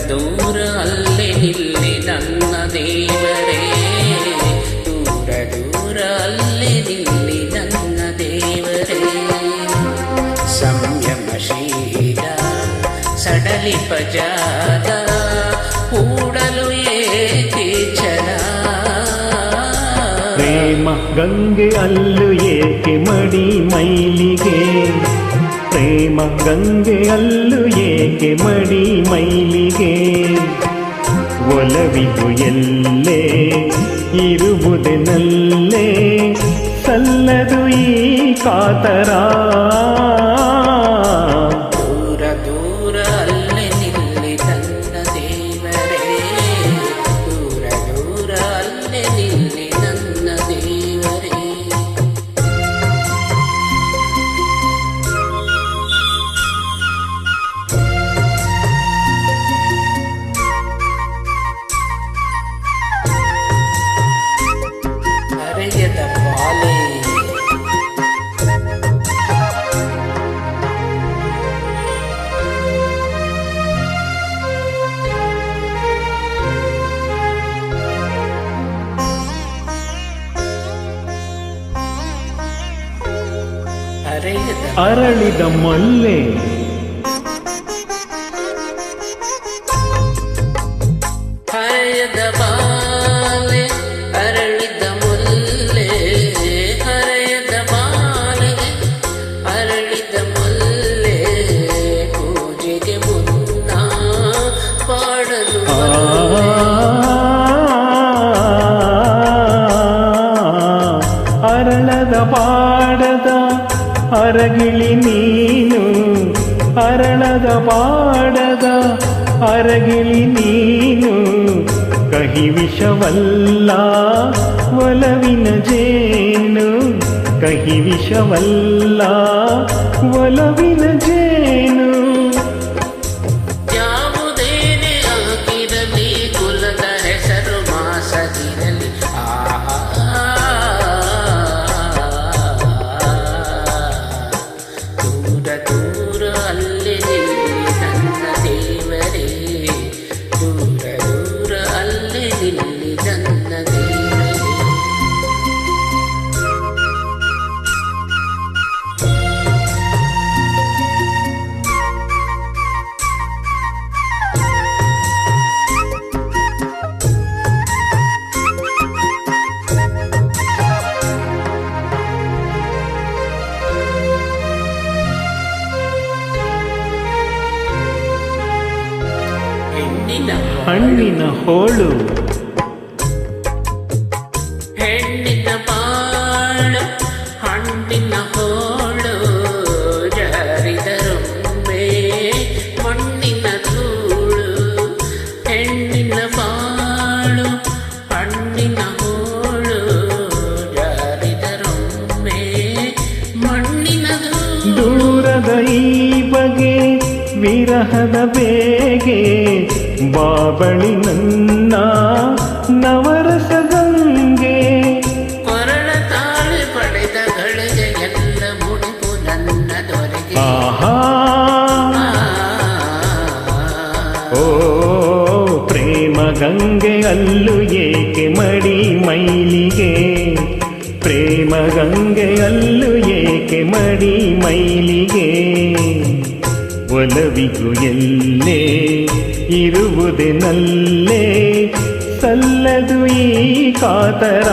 ದೂರ ಅಲ್ಲೇ ನಿಲ್ಲಿ ನನ್ನ ದೇವರೇ, ದೂರ ದೂರ ಅಲ್ಲೇ ನಿಲ್ಲಿ ನನ್ನ ದೇವರೇ. ಸಂಯಮಶೀಲ ಸಡಲಿಪ ಜಾಗ ಕೂಡಲು ಏಕೆ ಛಲ. ಪ್ರೇಮ ಗಂಗೆ ಅಲ್ಲು ಏಕೆ ಮಡಿ ಮೈಲಿಗೆ, ಪ್ರೇಮ ಗಂಗೆ ಅಲ್ಲು ಏಕೆ ಮಡಿ ಮೈಲಿಗೆ. ಒಲವಿದು ಎಲ್ಲೇ ಇರುವುದೆನಲ್ಲೇ ಸಲ್ಲದು ಈ ಕಾತರ. ದೂರ ದೂರ ಅಲ್ಲೇ ನಿಲ್ಲಿ ನನ್ನ ದೇವರೇ, ದೂರ ದೂರ ಅಲ್ಲೇ ನಿಲ್ಲಿ ನನ್ನ ದೇವರೇ. ಹರೆಯದ ಬಾಲೆ ಅರಳಿದ ಮಲ್ಲೆ ಹರೆಯದ ಬಾಲೆ ಅರಳಿದ ಮುಲ್ಲೆ, ಹರೆಯದ ಬಾಲೆ ಅರಳಿದ ಮುಲ್ಲೆ. ಪೂಜೆಗೆ ಮುನ್ನ ಪಾಡಲು ಅರಳದ ಪಾಡದ ಅರಗಿಳಿ ನೀನು, ಅರಳದ ಪಾಡದ ಅರಗಿಳಿ ನೀನು. ಕಹಿ ವಿಷವಲ್ಲ ಒಲವಿನ ಜೇನು, ಕಹಿ ವಿಷವಲ್ಲ ಒಲವಿನ ಜೇನು. ಯಾವುದೇನೆ ಆಗಿರಲಿ ಕುಲದ ಹೆಸರು ಮಾಸದಿರಲಿ, ದೂರ ದೂರ ಅಲ್ಲೇ ನಿಲ್ಲಿ ನನ್ನ ದೇವರೇ, ದೂರ ದೂರ ಅಲ್ಲೇ ನಿಲ್ಲಿ ನನ್ನ ದೇವರೇ. ಹಣ್ಣಿನ ಹೋಳು ಹೆಣ್ಣಿನ ಬಾಳು ಹಣ್ಣಿನ ಹೋಳು, ಜಾರಿದರೊಮ್ಮೆ ಮಣ್ಣಿನ ಧೂಳು. ಹೆಣ್ಣಿನ ಬಾಳು ಹಣ್ಣಿನ ಹೋಳು, ಜಾರಿದರೊಮ್ಮೆ ಮಣ್ಣಿನ ಧೂಳು. ದೂರದ ಈ ಬಗೆ ವಿರಹದ ಬೇಗೆ ಬಾಬಳಿ ನನ್ನ ನವರಸ ಗಂಗೆ. ಕೊರಳ ತಾಳಿ ಪಡೆದ ಗಳಿಗೆ ಎಲ್ಲ ಮುಡಿಪು ನನ್ನ ದೊರೆಗೆ. ಆಹಾ ಓ ಪ್ರೇಮ ಗಂಗೆ ಅಲ್ಲು ಏಕೆ ಮಡಿ ಮೈಲಿಗೆ, ಪ್ರೇಮ ಗಂಗೆ ಅಲ್ಲು ಏಕೆ ಮಡಿ ಮೈಲಿಗೆ. ಒಲವಿಗೂ ಎಲ್ಲೇ ಇರುವುದೆನಲ್ಲೇ ಸಲ್ಲದು ಈ ಕಾತರ.